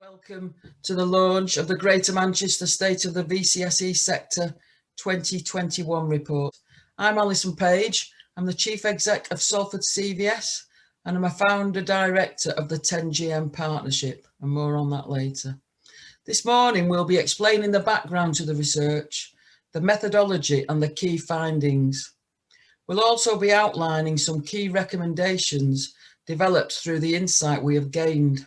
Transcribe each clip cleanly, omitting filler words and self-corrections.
Welcome to the launch of the Greater Manchester State of the VCSE Sector 2021 report. I'm Alison Page. I'm the Chief Exec of Salford CVS and I'm a founder director of the 10GM Partnership, and more on that later. This morning we'll be explaining the background to the research, the methodology and the key findings. We'll also be outlining some key recommendations developed through the insight we have gained.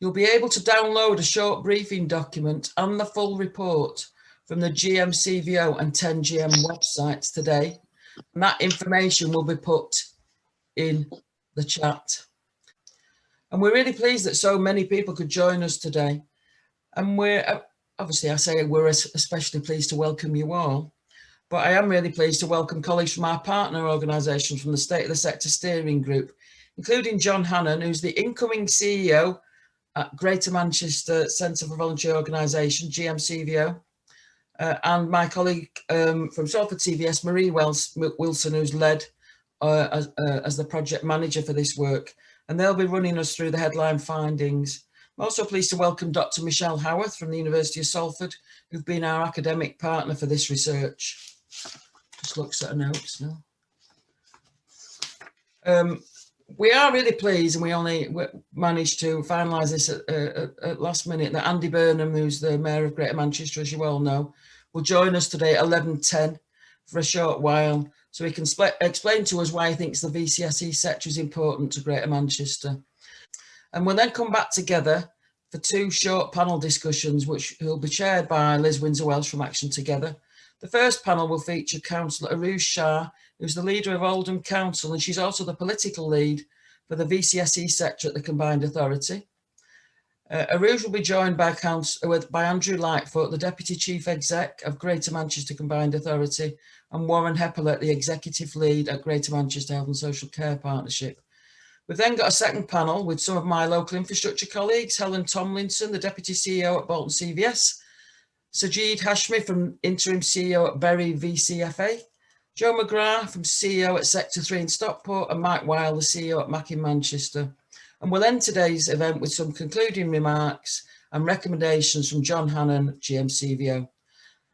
You'll be able to download a short briefing document and the full report from the GMCVO and 10GM websites today, and that information will be put in the chat. And we're really pleased that so many people could join us today. And we're especially pleased to welcome you all. But I am really pleased to welcome colleagues from our partner organisations from the State of the Sector Steering Group, including John Hannon, who's the incoming CEO at Greater Manchester Centre for Voluntary Organisation, GMCVO, and my colleague from Salford CVS, Marie Wilson, who's led as the project manager for this work, and they'll be running us through the headline findings. I'm also pleased to welcome Dr. Michelle Howarth from the University of Salford, who've been our academic partner for this research. Just looks at her notes now. We are really pleased, and we only managed to finalise this at last minute, that Andy Burnham, who's the Mayor of Greater Manchester, as you all know, will join us today at 11:10 for a short while, so he can explain to us why he thinks the VCSE sector is important to Greater Manchester. And we'll then come back together for two short panel discussions, which will be chaired by Liz Windsor-Welsh from Action Together. The first panel will feature Councillor Aruj Shah, who's the leader of Oldham Council, and she's also the political lead for the VCSE sector at the Combined Authority. Aruj will be joined by Andrew Lightfoot, the Deputy Chief Exec of Greater Manchester Combined Authority, and Warren Heppelet, the Executive Lead at Greater Manchester Health and Social Care Partnership. We've then got a second panel with some of my local infrastructure colleagues, Helen Tomlinson, the Deputy CEO at Bolton CVS, Sajid Hashmi from Interim CEO at Bury VCFA, Joe McGrath from CEO at Sector 3 in Stockport, and Mike Weil, the CEO at Mac in Manchester. And we'll end today's event with some concluding remarks and recommendations from John Hannon, GMCVO.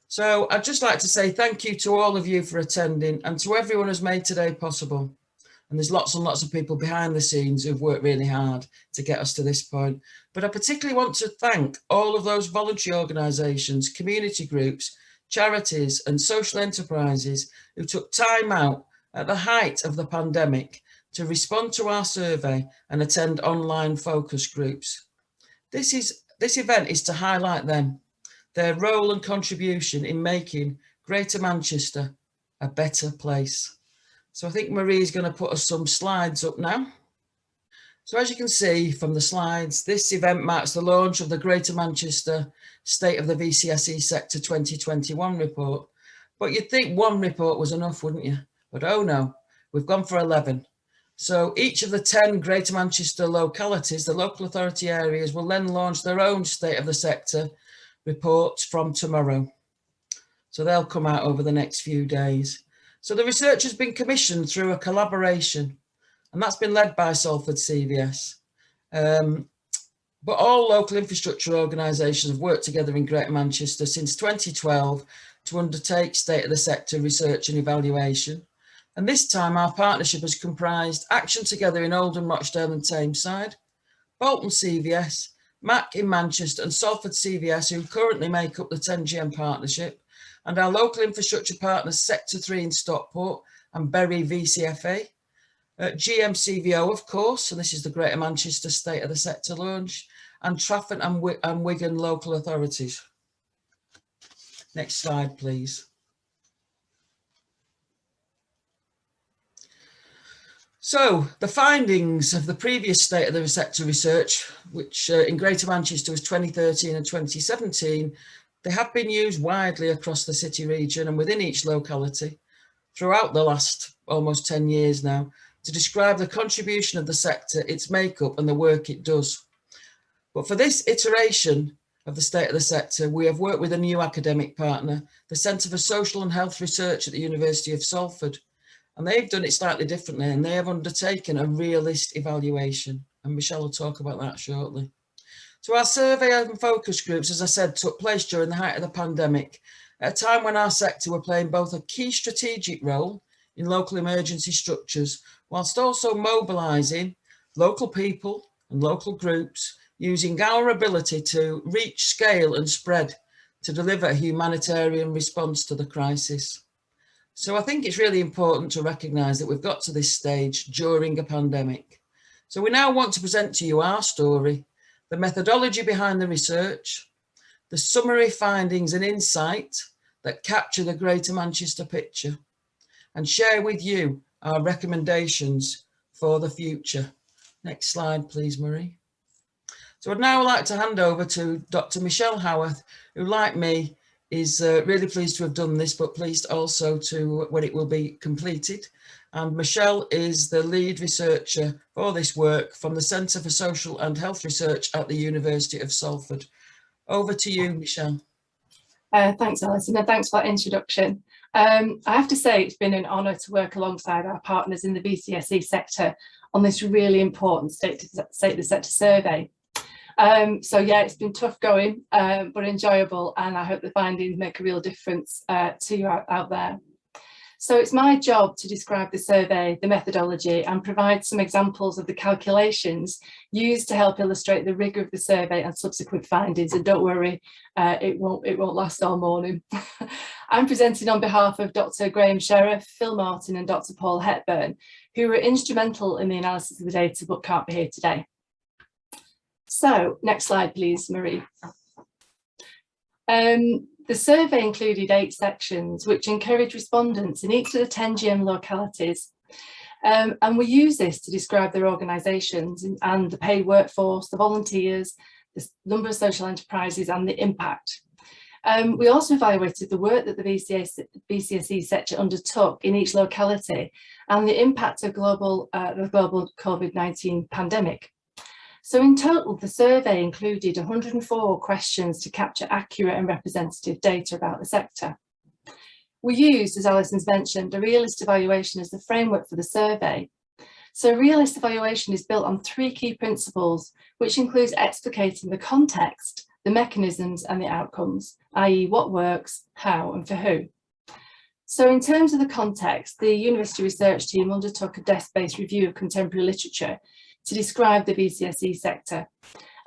So I'd just like to say thank you to all of you for attending and to everyone who's made today possible. And there's lots and lots of people behind the scenes who've worked really hard to get us to this point. But I particularly want to thank all of those voluntary organisations, community groups, charities and social enterprises who took time out at the height of the pandemic to respond to our survey and attend online focus groups. This event is to highlight them, their role and contribution in making Greater Manchester a better place. So I think Marie's going to put us some slides up now. So as you can see from the slides, this event marks the launch of the Greater Manchester State of the VCSE Sector 2021 report. But you'd think one report was enough, wouldn't you? But oh no, we've gone for 11. So each of the 10 Greater Manchester localities, the local authority areas, will then launch their own State of the Sector reports from tomorrow. So they'll come out over the next few days. So the research has been commissioned through a collaboration, and that's been led by Salford CVS. But all local infrastructure organisations have worked together in Greater Manchester since 2012 to undertake State of the Sector research and evaluation. And this time our partnership has comprised Action Together in Oldham, Rochdale and Tameside, Bolton CVS, Mac in Manchester and Salford CVS, who currently make up the 10GM partnership, and our local infrastructure partners Sector 3 in Stockport and Bury VCFA, GMCVO of course, and this is the Greater Manchester State of the Sector launch, and Trafford and Wigan local authorities. Next slide please. So the findings of the previous State of the Sector research, which in Greater Manchester was 2013 and 2017, they have been used widely across the city region and within each locality throughout the last almost 10 years now to describe the contribution of the sector, its makeup and the work it does. But for this iteration of the State of the Sector, we have worked with a new academic partner, the Centre for Social and Health Research at the University of Salford. And they've done it slightly differently and they have undertaken a realist evaluation. And Michelle will talk about that shortly. So our survey and focus groups, as I said, took place during the height of the pandemic, at a time when our sector were playing both a key strategic role in local emergency structures, whilst also mobilising local people and local groups, using our ability to reach, scale and spread to deliver a humanitarian response to the crisis. So I think it's really important to recognise that we've got to this stage during a pandemic. So we now want to present to you our story, the methodology behind the research, the summary findings and insight that capture the Greater Manchester picture, and share with you our recommendations for the future. Next slide, please, Marie. So I'd now like to hand over to Dr. Michelle Howarth, who, like me, is really pleased to have done this, but pleased also to when it will be completed. And Michelle is the lead researcher for this work from the Centre for Social and Health Research at the University of Salford. Over to you, Michelle. Thanks, Alison, and thanks for that introduction. I have to say it's been an honour to work alongside our partners in the VCSE sector on this really important state of the sector survey. So yeah, it's been tough going, but enjoyable, and I hope the findings make a real difference to you out there. So it's my job to describe the survey, the methodology, and provide some examples of the calculations used to help illustrate the rigour of the survey and subsequent findings. And don't worry, it won't last all morning. I'm presenting on behalf of Dr. Graham Sheriff, Phil Martin and Dr. Paul Hepburn, who were instrumental in the analysis of the data but can't be here today. So next slide, please, Marie. The survey included 8 sections, which encouraged respondents in each of the 10 GM localities. And we use this to describe their organisations and the paid workforce, the volunteers, the number of social enterprises and the impact. We also evaluated the work that the VCSE sector undertook in each locality and the impact of the global COVID-19 pandemic. So in total, the survey included 104 questions to capture accurate and representative data about the sector. We used, as Alison's mentioned, a realist evaluation as the framework for the survey. So realist evaluation is built on 3 key principles, which includes explicating the context, the mechanisms and the outcomes, i.e. what works, how and for who. So in terms of the context, the university research team undertook a desk-based review of contemporary literature to describe the VCSE sector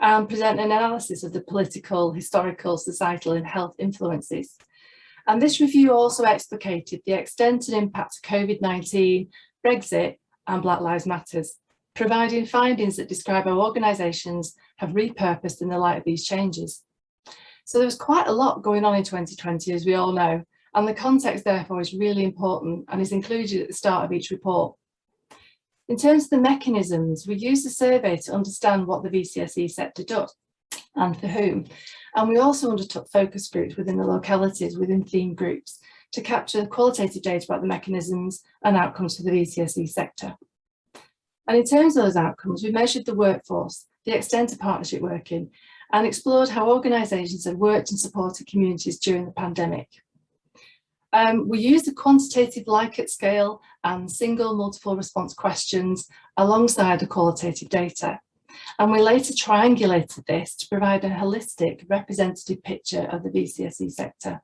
and present an analysis of the political, historical, societal and health influences. And this review also explicated the extent and impact of COVID-19, Brexit and Black Lives Matter, providing findings that describe how organisations have repurposed in the light of these changes. So there was quite a lot going on in 2020, as we all know, and the context therefore is really important and is included at the start of each report. In terms of the mechanisms, we use the survey to understand what the VCSE sector does and for whom. And we also undertook focus groups within the localities, within theme groups, to capture qualitative data about the mechanisms and outcomes for the VCSE sector. And in terms of those outcomes, we measured the workforce, the extent of partnership working, and explored how organisations have worked and supported communities during the pandemic. We used a quantitative Likert scale and single multiple response questions alongside the qualitative data. And we later triangulated this to provide a holistic representative picture of the VCSE sector.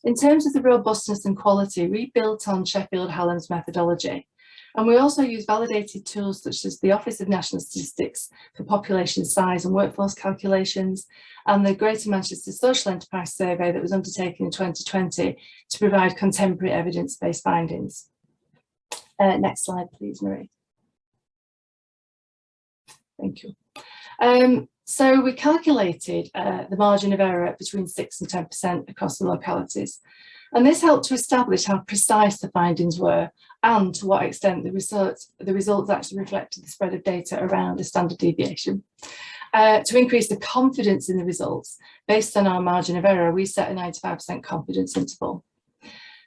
In terms of the robustness and quality, we built on Sheffield Hallam's methodology. And we also use validated tools such as the Office of National Statistics for population size and workforce calculations, and the Greater Manchester Social Enterprise Survey that was undertaken in 2020 to provide contemporary evidence-based findings. Next slide, please, Marie. Thank you. So we calculated the margin of error between 6 and 10% across the localities. And this helped to establish how precise the findings were and to what extent the results actually reflected the spread of data around a standard deviation. To increase the confidence in the results, based on our margin of error, we set a 95% confidence interval.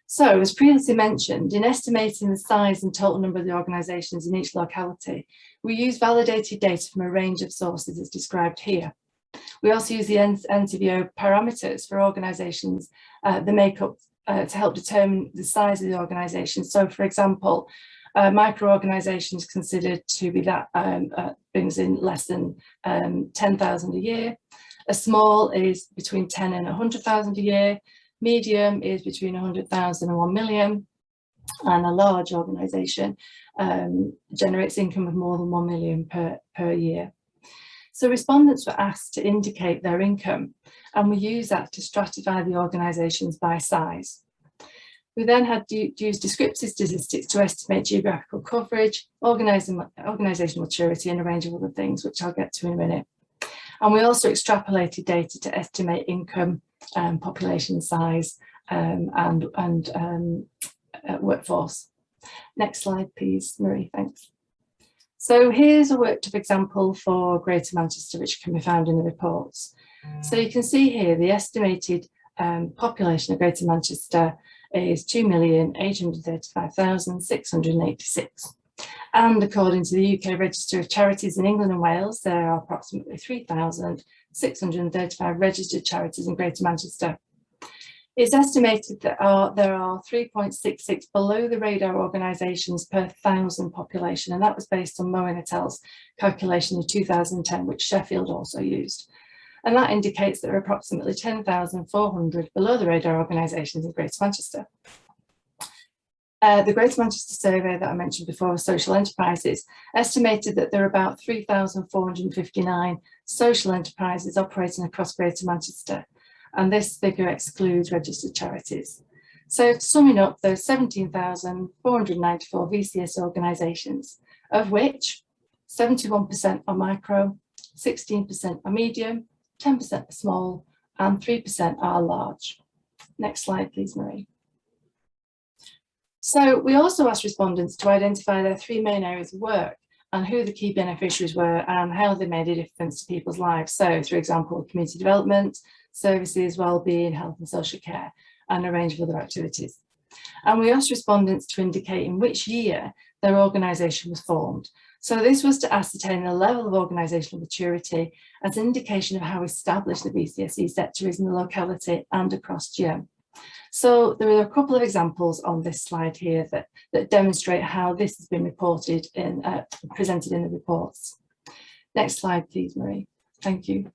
So, as previously mentioned, in estimating the size and total number of the organisations in each locality, we use validated data from a range of sources as described here. We also use the NCVO parameters for organisations that make up to help determine the size of the organisation. So, for example, Micro-organisations considered to be that brings in less than 10,000 a year. A small is between 10 and 100,000 a year. Medium is between 100,000 and 1 million. And a large organisation generates income of more than 1 million per year. So respondents were asked to indicate their income, and we use that to stratify the organisations by size. We then had to use descriptive statistics to estimate geographical coverage, organisational maturity, and a range of other things, which I'll get to in a minute. And we also extrapolated data to estimate income, population size, and workforce. Next slide, please, Marie, thanks. So here's a worked up example for Greater Manchester, which can be found in the reports. So you can see here the estimated population of Greater Manchester is 2,835,686. And according to the UK Register of Charities in England and Wales, there are approximately 3,635 registered charities in Greater Manchester. It's estimated that there are 3.66 below the radar organisations per 1,000 population, and that was based on Moen et al.'s calculation in 2010, which Sheffield also used. And that indicates that there are approximately 10,400 below the radar organisations in Greater Manchester. The Greater Manchester survey that I mentioned before of social enterprises estimated that there are about 3,459 social enterprises operating across Greater Manchester, and this figure excludes registered charities. So summing up, there's 17,494 VCSE organisations, of which 71% are micro, 16% are medium, 10% are small, and 3% are large. Next slide, please, Marie. So we also asked respondents to identify their three main areas of work and who the key beneficiaries were and how they made a difference to people's lives. So, for example, community development, services, wellbeing, health and social care, and a range of other activities. And we asked respondents to indicate in which year their organisation was formed. So this was to ascertain the level of organisational maturity as an indication of how established the VCSE sector is in the locality and across GM. So there are a couple of examples on this slide here that demonstrate how this has been reported in presented in the reports. Next slide, please, Marie. Thank you.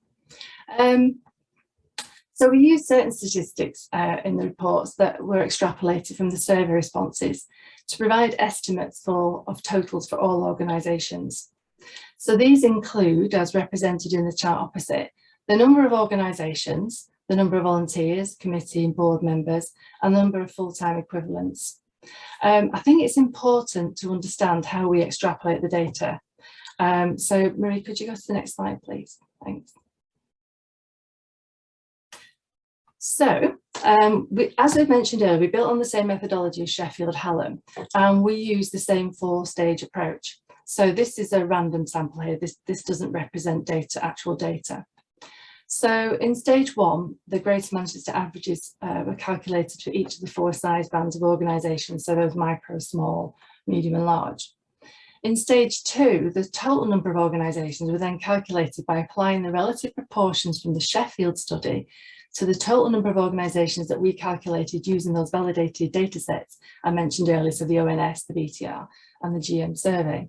So we used certain statistics in the reports that were extrapolated from the survey responses to provide estimates of totals for all organisations. So these include, as represented in the chart opposite, the number of organisations, the number of volunteers, committee and board members, and the number of full-time equivalents. I think it's important to understand how we extrapolate the data. So Marie, could you go to the next slide, please? Thanks. So, as I mentioned earlier, we built on the same methodology as Sheffield Hallam, and we use the same four-stage approach. So this is a random sample here. This doesn't represent actual data. So in stage one, the Greater Manchester averages were calculated for each of the four size bands of organisations, so those micro, small, medium and large. In stage two, the total number of organisations were then calculated by applying the relative proportions from the Sheffield study to the total number of organisations that we calculated using those validated data sets I mentioned earlier, so the ONS, the BTR and the GM survey.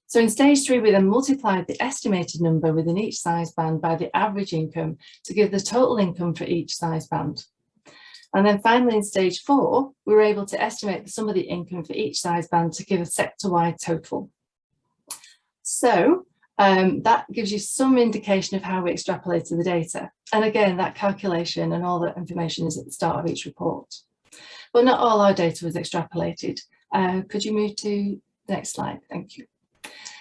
So in stage three, we then multiplied the estimated number within each size band by the average income to give the total income for each size band. And then finally in stage four, we were able to estimate the sum of the income for each size band to give a sector-wide total. So that gives you some indication of how we extrapolated the data. And again, that calculation and all that information is at the start of each report. But not all our data was extrapolated. Could you move to the next slide? Thank you.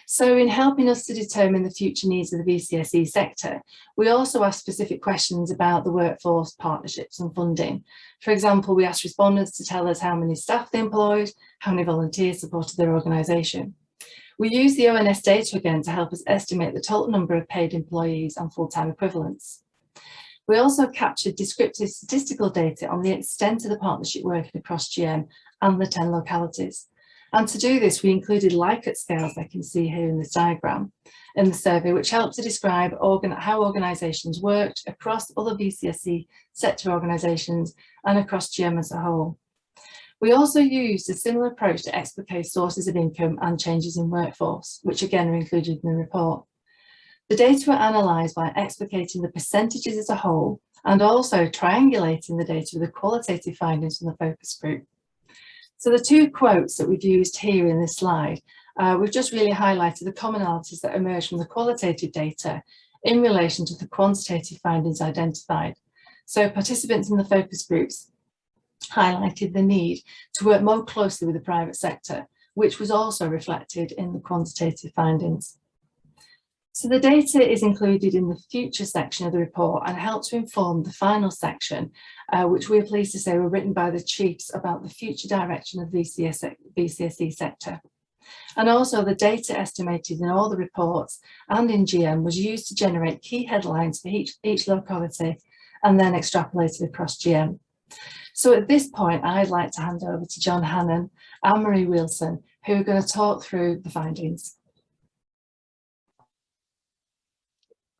So in helping us to determine the future needs of the VCSE sector, we also asked specific questions about the workforce, partnerships and funding. For example, we asked respondents to tell us how many staff they employed, how many volunteers supported their organisation. We used the ONS data again to help us estimate the total number of paid employees and full-time equivalents. We also captured descriptive statistical data on the extent of the partnership working across GM and the 10 localities. And to do this, we included Likert scales, I can see here in this diagram, in the survey, which helped to describe how organisations worked across other VCSE sector organisations and across GM as a whole. We also used a similar approach to explicate sources of income and changes in workforce, which again are included in the report. The data were analysed by explicating the percentages as a whole and also triangulating the data with the qualitative findings from the focus group. So the two quotes that we've used here in this slide, we've just really highlighted the commonalities that emerge from the qualitative data in relation to the quantitative findings identified. So participants in the focus groups highlighted the need to work more closely with the private sector, which was also reflected in the quantitative findings. So the data is included in the future section of the report and helps to inform the final section, which we're pleased to say were written by the chiefs about the future direction of VCSE sector. And also the data estimated in all the reports and in GM was used to generate key headlines for each locality and then extrapolated across GM. So at this point, I'd like to hand over to John Hannon and Marie Wilson, who are going to talk through the findings.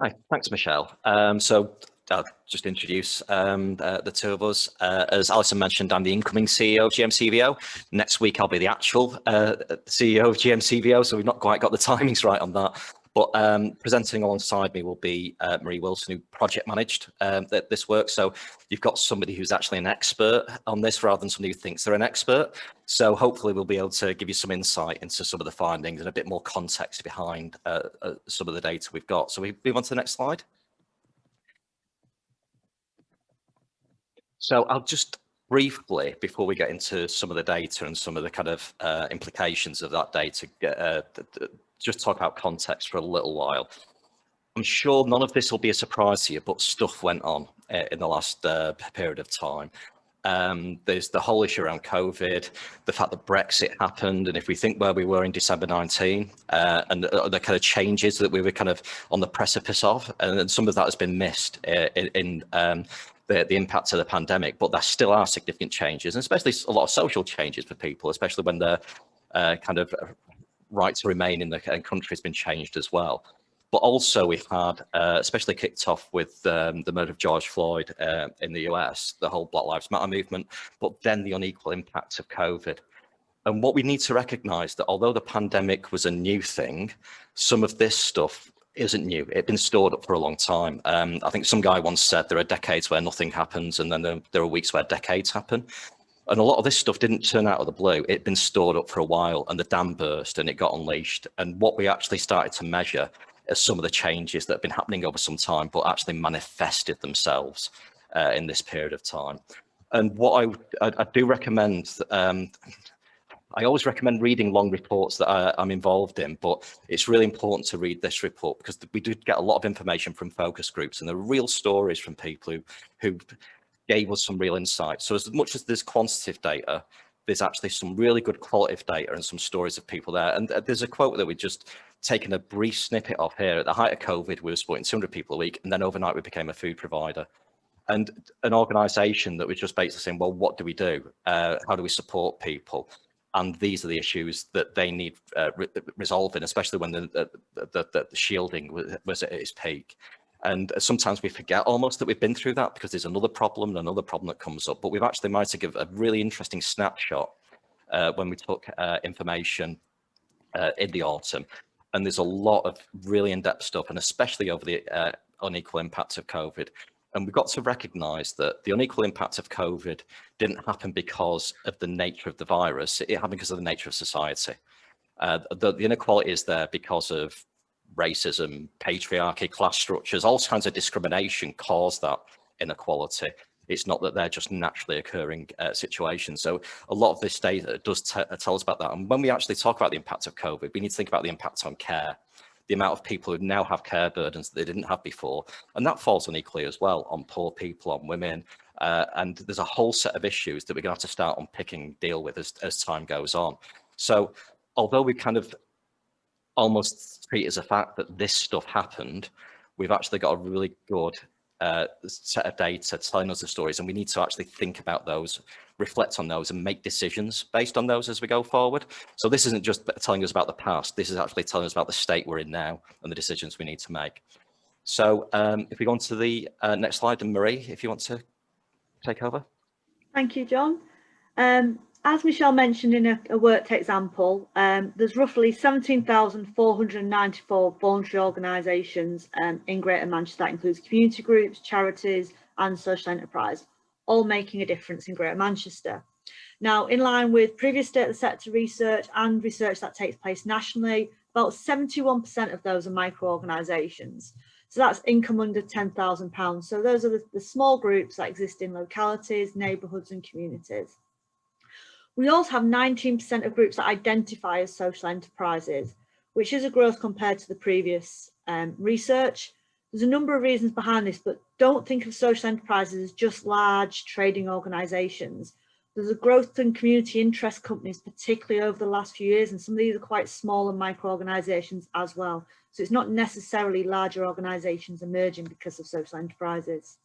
Hi, thanks, Michelle. So I'll just introduce the two of us. As Alison mentioned, I'm the incoming CEO of GMCVO. Next week, I'll be the actual CEO of GMCVO, so we've not quite got the timings right on that. But presenting alongside me will be Marie Wilson, who project managed this work. So you've got somebody who's actually an expert on this rather than somebody who thinks they're an expert. So hopefully we'll be able to give you some insight into some of the findings and a bit more context behind some of the data we've got. So we move on to the next slide. So I'll just briefly, before we get into some of the data and some of the kind of implications of that data, just talk about context for a little while. I'm sure none of this will be a surprise to you, but stuff went on in the last period of time. There's the whole issue around COVID, the fact that Brexit happened, and if we think where we were in December 19 and the kind of changes that we were kind of on the precipice of, and some of that has been missed in the impact of the pandemic, but there still are significant changes, and especially a lot of social changes for people, especially when the kind of right to remain in the country has been changed as well. But also we've had, especially kicked off with the murder of George Floyd in the US, the whole Black Lives Matter movement, but then the unequal impact of COVID. And what we need to recognise that although the pandemic was a new thing, some of this stuff isn't new. It's been stored up for a long time. I think some guy once said there are decades where nothing happens, and then there are weeks where decades happen. And a lot of this stuff didn't turn out of the blue. It'd been stored up for a while, and the dam burst and it got unleashed. And what we actually started to measure is some of the changes that have been happening over some time, but actually manifested themselves in this period of time. And what I do recommend, I always recommend reading long reports that I'm involved in, but it's really important to read this report because we do get a lot of information from focus groups, and the real stories from people who gave us some real insight. So as much as there's quantitative data, there's actually some really good qualitative data and some stories of people there. And there's a quote that we just taken a brief snippet of here. At the height of COVID, we were supporting 200 people a week, and then overnight we became a food provider. And an organisation that was just basically saying, well, what do we do? How do we support people? And these are the issues that they need resolving, especially when the shielding was at its peak. And sometimes we forget almost that we've been through that because there's another problem that comes up. But we've actually managed to give a really interesting snapshot when we took information in the autumn. And there's a lot of really in-depth stuff, and especially over the unequal impact of COVID. And we've got to recognise that the unequal impact of COVID didn't happen because of the nature of the virus. It happened because of the nature of society. The inequality is there because of racism, patriarchy, class structures, all kinds of discrimination cause that inequality. It's not that they're just naturally occurring situations. So a lot of this data does tell us about that. And when we actually talk about the impact of COVID, we need to think about the impact on care, the amount of people who now have care burdens that they didn't have before. And that falls unequally as well on poor people, on women. And there's a whole set of issues that we're going to have to start unpicking, deal with as time goes on. So although we kind of almost treat it as a fact that this stuff happened, we've actually got a really good set of data telling us the stories, and we need to actually think about those, reflect on those, and make decisions based on those as we go forward. So this isn't just telling us about the past, this is actually telling us about the state we're in now and the decisions we need to make. So if we go on to the next slide, and Marie, if you want to take over. Thank you, John. as Michelle mentioned in a worked example, there's roughly 17,494 voluntary organisations in Greater Manchester. That includes community groups, charities and social enterprise, all making a difference in Greater Manchester. Now, in line with previous state of the sector research and research that takes place nationally, about 71% of those are micro-organisations. So that's income under £10,000. So those are the small groups that exist in localities, neighbourhoods and communities. We also have 19% of groups that identify as social enterprises, which is a growth compared to the previous research. There's a number of reasons behind this, but don't think of social enterprises as just large trading organisations. There's a growth in community interest companies, particularly over the last few years, and some of these are quite small and micro organisations as well. So it's not necessarily larger organisations emerging because of social enterprises.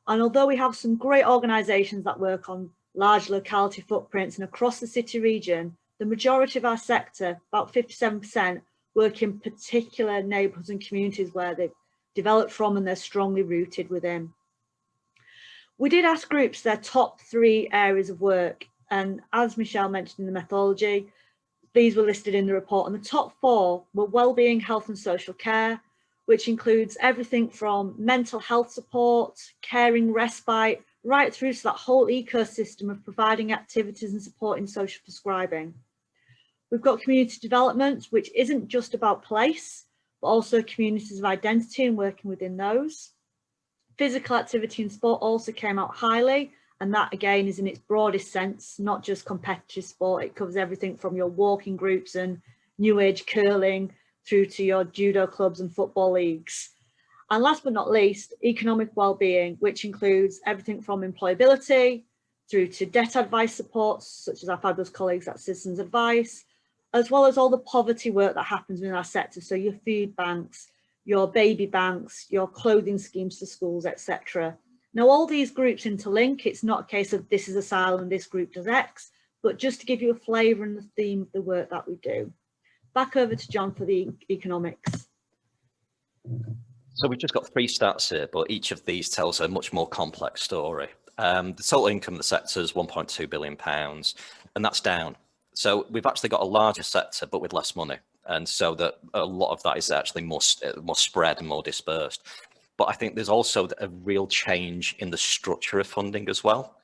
And although we have some great organisations that work on large locality footprints and across the city region, the majority of our sector, about 57%, work in particular neighbourhoods and communities where they've developed from and they're strongly rooted within. We did ask groups their top 3 areas of work, and as Michelle mentioned in the methodology, these were listed in the report, and the top 4 were wellbeing, health and social care, which includes everything from mental health support, caring respite, right through to that whole ecosystem of providing activities and supporting social prescribing. We've got community development, which isn't just about place, but also communities of identity and working within those. Physical activity and sport also came out highly, and that again is in its broadest sense, not just competitive sport. It covers everything from your walking groups and new age curling through to your judo clubs and football leagues. And last but not least, economic well-being, which includes everything from employability through to debt advice supports, such as our fabulous colleagues at Citizens Advice, as well as all the poverty work that happens in our sector. So your food banks, your baby banks, your clothing schemes for schools, etc. Now, all these groups interlink. It's not a case of this is asylum and this group does X, but just to give you a flavour and the theme of the work that we do. Back over to John for the economics. So we've just got 3 stats here, but each of these tells a much more complex story. The total income of the sector is £1.2 billion, and that's down. So we've actually got a larger sector, but with less money. And so that a lot of that is actually more spread and more dispersed. But I think there's also a real change in the structure of funding as well.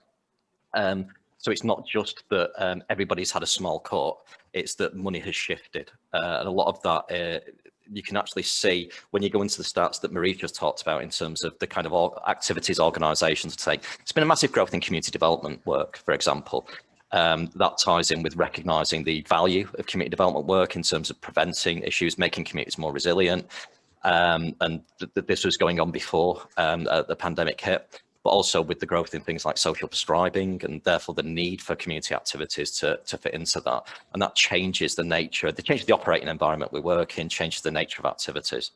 So it's not just that everybody's had a small cut, it's that money has shifted. And a lot of that you can actually see when you go into the stats that Marie just talked about in terms of the kind of activities organisations take. It's been a massive growth in community development work, for example. That ties in with recognising the value of community development work in terms of preventing issues, making communities more resilient. And this was going on before the pandemic hit, but also with the growth in things like social prescribing and therefore the need for community activities to fit into that. And that changes the nature, it changes the operating environment we work in, changes the nature of activities.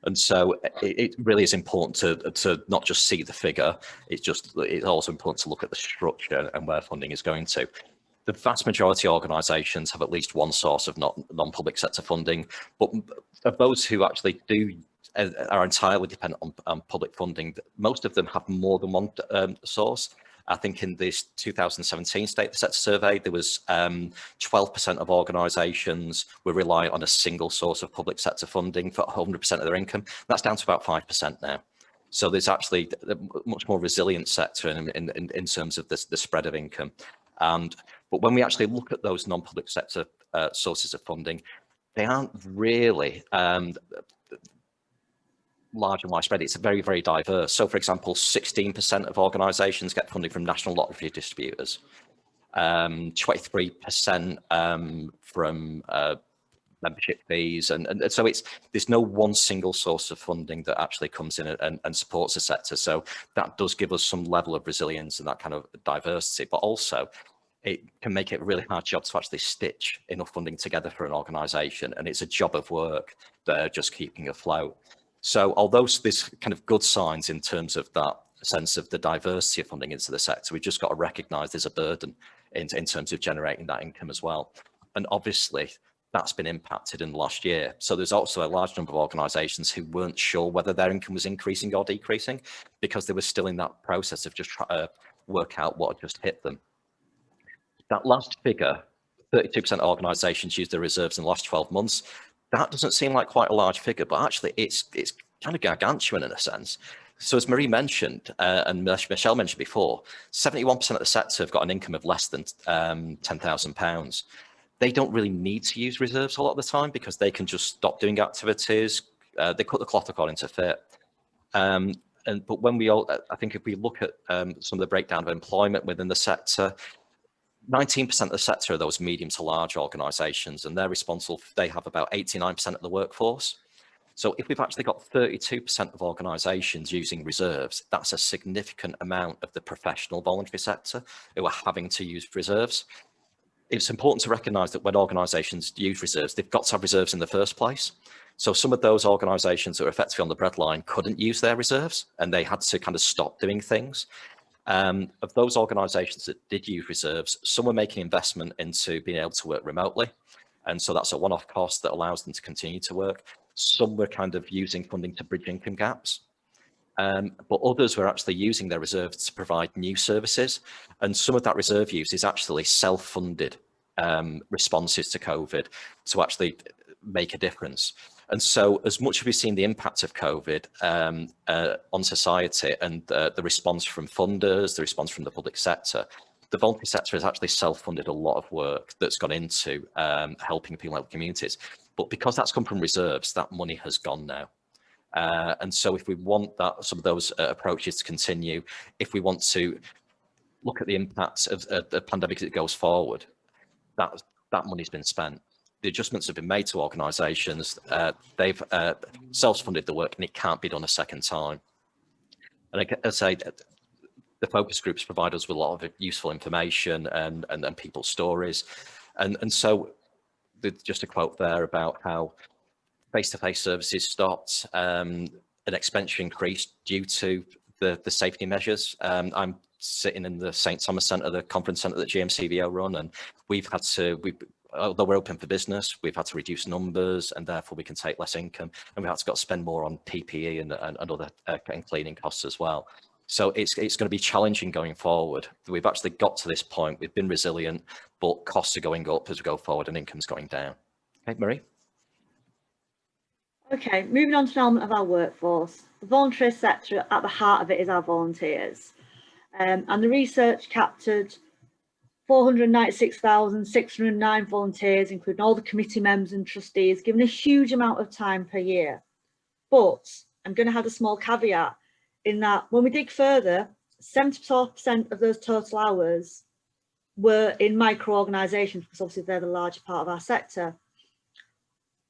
And so it really is important to not just see the figure, it's also important to look at the structure and where funding is going to. The vast majority of organisations have at least one source of non-public sector funding, but of those who actually are entirely dependent on public funding, most of them have more than one source. I think in this 2017 State of the Sector survey, there was 12% of organisations were reliant on a single source of public sector funding for 100% of their income. That's down to about 5% now. So there's actually a much more resilient sector in terms of the spread of income. But when we actually look at those non-public sector sources of funding, they aren't really large and widespread. It's very, very diverse. So, for example, 16% of organisations get funding from national lottery distributors, 23% from membership fees, and so there's no one single source of funding that actually comes in and supports the sector. So that does give us some level of resilience and that kind of diversity, but also it can make it a really hard job to actually stitch enough funding together for an organisation, and it's a job of work that are just keeping afloat. So although there's kind of good signs in terms of that sense of the diversity of funding into the sector, we've just got to recognise there's a burden in terms of generating that income as well. And obviously that's been impacted in the last year. So there's also a large number of organisations who weren't sure whether their income was increasing or decreasing because they were still in that process of just trying to work out what had just hit them. that last figure, 32% of organisations used their reserves in the last 12 months, that doesn't seem like quite a large figure, but actually it's kind of gargantuan in a sense. So as Marie mentioned, and Michelle mentioned before, 71% of the sector have got an income of less than £10,000. They don't really need to use reserves a lot of the time because they can just stop doing activities. They cut the cloth according to fit. But when we all, I think if we look at some of the breakdown of employment within the sector, 19% of the sector are those medium to large organisations, and they're responsible, they have about 89% of the workforce. So if we've actually got 32% of organisations using reserves, that's a significant amount of the professional voluntary sector who are having to use reserves. It's important to recognise that when organisations use reserves, they've got to have reserves in the first place. So some of those organisations that are effectively on the breadline couldn't use their reserves and they had to kind of stop doing things. Of those organisations that did use reserves, some were making investment into being able to work remotely. And so that's a one-off cost that allows them to continue to work. Some were kind of using funding to bridge income gaps. But others were actually using their reserves to provide new services. And some of that reserve use is actually self-funded responses to COVID to actually make a difference. And so as much as we've seen the impact of COVID on society and the response from funders, the response from the public sector, the voluntary sector has actually self-funded a lot of work that's gone into helping people out communities. But because that's come from reserves, that money has gone now. And so if we want that, some of those approaches to continue, if we want to look at the impacts of the pandemic as it goes forward, that money's been spent. The adjustments have been made to organisations. They've self-funded the work and it can't be done a second time. And I say the focus groups provide us with a lot of useful information and people's stories. And so just a quote there about how face-to-face services stopped, an expenditure increased due to the safety measures. I'm sitting in the St Thomas Centre, the conference centre that GMCVO run, and we've had to, although we're open for business, we've had to reduce numbers and therefore we can take less income, and we've had to spend more on PPE and other and cleaning costs as well. So it's going to be challenging going forward. We've actually got to this point, we've been resilient, but costs are going up as we go forward and income's going down. Okay, Marie? Okay, moving on to an element of our workforce. The voluntary sector, at the heart of it, is our volunteers. And the research captured 496,609 volunteers, including all the committee members and trustees, given a huge amount of time per year. But I'm going to have a small caveat in that when we dig further, 74% of those total hours were in micro-organisations, because obviously they're the larger part of our sector.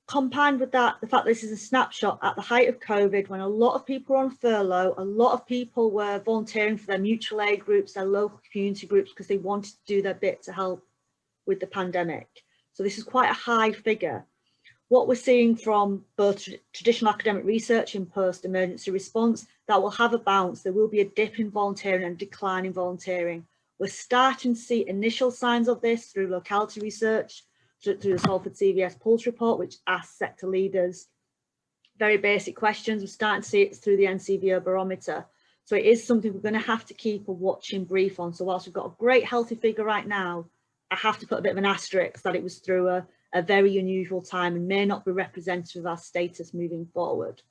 Combined with that, the fact that this is a snapshot at the height of COVID, when a lot of people were on furlough, a lot of people were volunteering for their mutual aid groups, their local community groups, because they wanted to do their bit to help with the pandemic. So this is quite a high figure. What we're seeing from both traditional academic research and post-emergency response, that will have a bounce. There will be a dip in volunteering and a decline in volunteering. We're starting to see initial signs of this through locality research, through the Salford CVS Pulse report, which asks sector leaders very basic questions. We're starting to see it through the NCVO barometer. So it is something we're going to have to keep a watching brief on. So whilst we've got a great healthy figure right now, I have to put a bit of an asterisk that it was through a very unusual time and may not be representative of our status moving forward.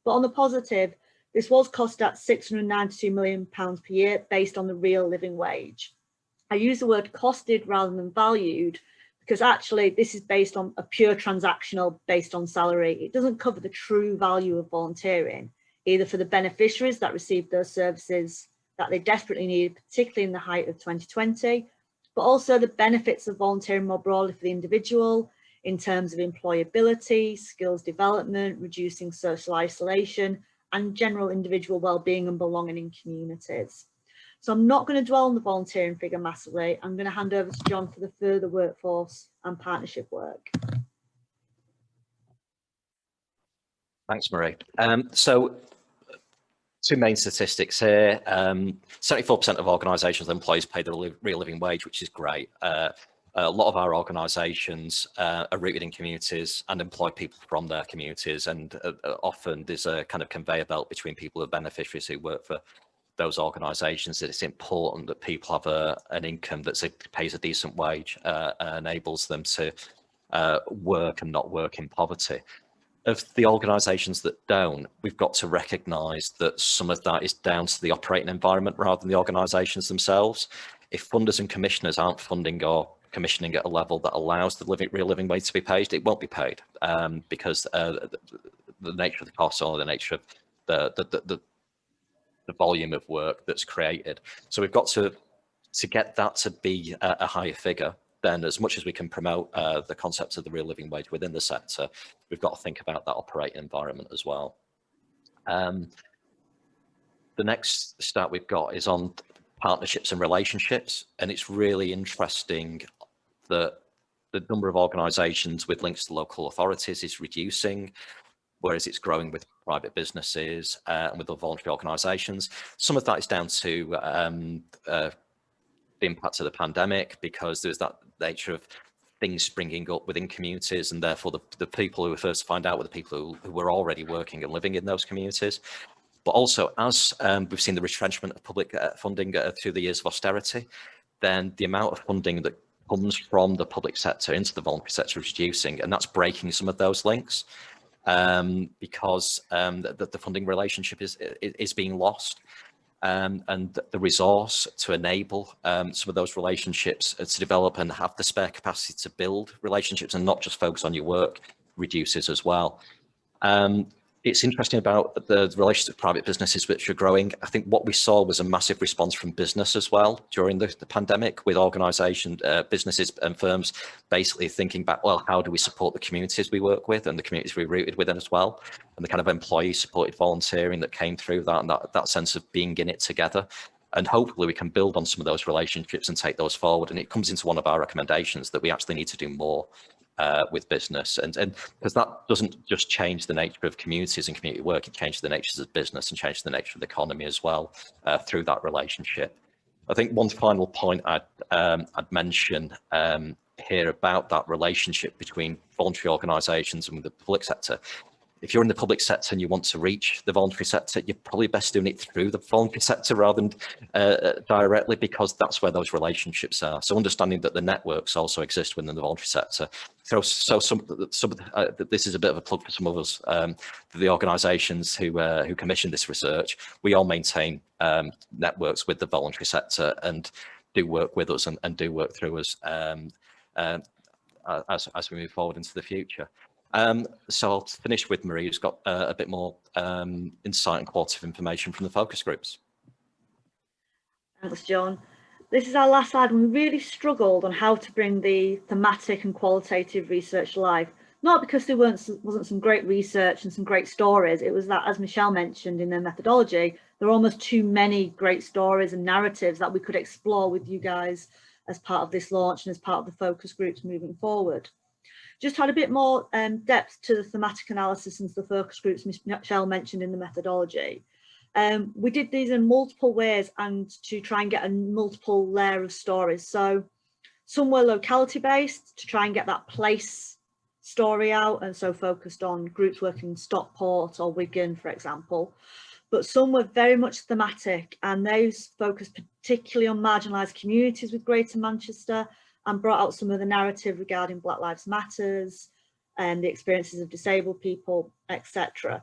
But on the positive, this was costed at £692 million per year based on the real living wage. I use the word costed rather than valued, because actually this is based on a pure transactional based on salary. It doesn't cover the true value of volunteering, either for the beneficiaries that received those services that they desperately needed, particularly in the height of 2020, but also the benefits of volunteering more broadly for the individual in terms of employability, skills development, reducing social isolation, and general individual well-being and belonging in communities. So I'm not going to dwell on the volunteering figure massively. I'm going to hand over to John for the further workforce and partnership work. Thanks, Marie. So two main statistics here. 74% of organisations and employees pay the real living wage, which is great. A lot of our organisations are rooted in communities and employ people from their communities, and often there's a kind of conveyor belt between people who are beneficiaries who work for those organisations that it's important that people have an income that pays a decent wage, enables them to work and not work in poverty. Of the organisations that don't, we've got to recognise that some of that is down to the operating environment rather than the organisations themselves. If funders and commissioners aren't funding or commissioning at a level that allows the real living wage to be paid, it won't be paid, because the nature of the costs or the nature of the volume of work that's created. So we've got to get that to be a higher figure. Then, as much as we can promote the concept of the real living wage within the sector, we've got to think about that operating environment as well. The next stat we've got is on partnerships and relationships, and it's really interesting that the number of organisations with links to local authorities is reducing, whereas it's growing with private businesses and with the voluntary organisations. Some of that is down to the impact of the pandemic, because there's that nature of things springing up within communities, and therefore the people who were first to find out were the people who were already working and living in those communities. But also, as we've seen the retrenchment of public funding through the years of austerity, then the amount of funding that comes from the public sector into the voluntary sector is reducing, and that's breaking some of those links, because the funding relationship is being lost. And the resource to enable some of those relationships to develop and have the spare capacity to build relationships and not just focus on your work reduces as well. It's interesting about the relationship with private businesses which are growing. I think what we saw was a massive response from business as well during the pandemic, with organisations, businesses and firms basically thinking back, well, how do we support the communities we work with and the communities we're rooted within as well? And the kind of employee supported volunteering that came through that, and that sense of being in it together. And hopefully we can build on some of those relationships and take those forward. And it comes into one of our recommendations that we actually need to do more with business, and because that doesn't just change the nature of communities and community work, it changes the natures of business and changes the nature of the economy as well through that relationship. I think one final point I'd mention here about that relationship between voluntary organisations and the public sector. If you're in the public sector and you want to reach the voluntary sector, you're probably best doing it through the voluntary sector rather than directly, because that's where those relationships are. So understanding that the networks also exist within the voluntary sector. So this is a bit of a plug for some of us, the organisations who commission this research. We all maintain networks with the voluntary sector and do work with us and do work through us as we move forward into the future. So I'll finish with Marie, who's got a bit more insight and qualitative information from the focus groups. Thanks, John. This is our last slide, and we really struggled on how to bring the thematic and qualitative research to life. Not because there wasn't some great research and some great stories. It was that, as Michelle mentioned in their methodology, there are almost too many great stories and narratives that we could explore with you guys as part of this launch and as part of the focus groups moving forward. Just had a bit more depth to the thematic analysis and the focus groups Michelle mentioned in the methodology. We did these in multiple ways and to try and get a multiple layer of stories. So some were locality based to try and get that place story out, and so focused on groups working in Stockport or Wigan, for example. But some were very much thematic, and those focused particularly on marginalised communities with Greater Manchester, and brought out some of the narrative regarding Black Lives Matters and the experiences of disabled people, etc.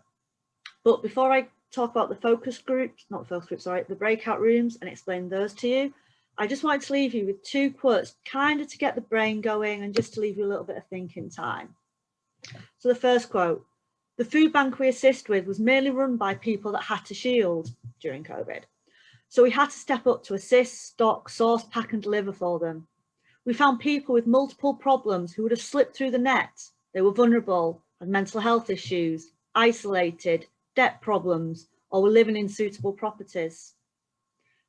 But before I talk about the focus groups, not the focus groups, sorry, the breakout rooms, and explain those to you, I just wanted to leave you with two quotes, kind of to get the brain going and just to leave you a little bit of thinking time. So the first quote: the food bank we assist with was merely run by people that had to shield during COVID. So we had to step up to assist, stock, source, pack and deliver for them. We found people with multiple problems who would have slipped through the net. They were vulnerable, had mental health issues, isolated, debt problems, or were living in suitable properties.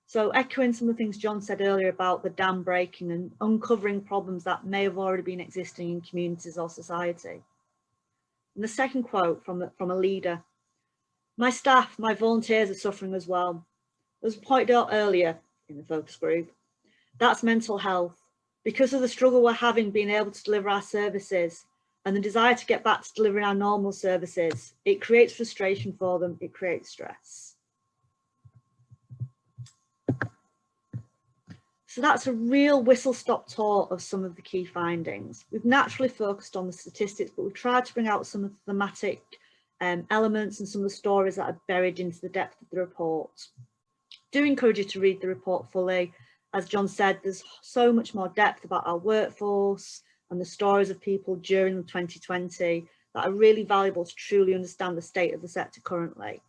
So echoing some of the things John said earlier about the dam breaking and uncovering problems that may have already been existing in communities or society. And the second quote from a leader: my staff, my volunteers are suffering as well. As pointed out earlier in the focus group, that's mental health. Because of the struggle we're having being able to deliver our services and the desire to get back to delivering our normal services, it creates frustration for them, it creates stress. So that's a real whistle-stop tour of some of the key findings. We've naturally focused on the statistics, but we've tried to bring out some of the thematic elements and some of the stories that are buried into the depth of the report. Do encourage you to read the report fully. As John said, there's so much more depth about our workforce and the stories of people during 2020 that are really valuable to truly understand the state of the sector currently.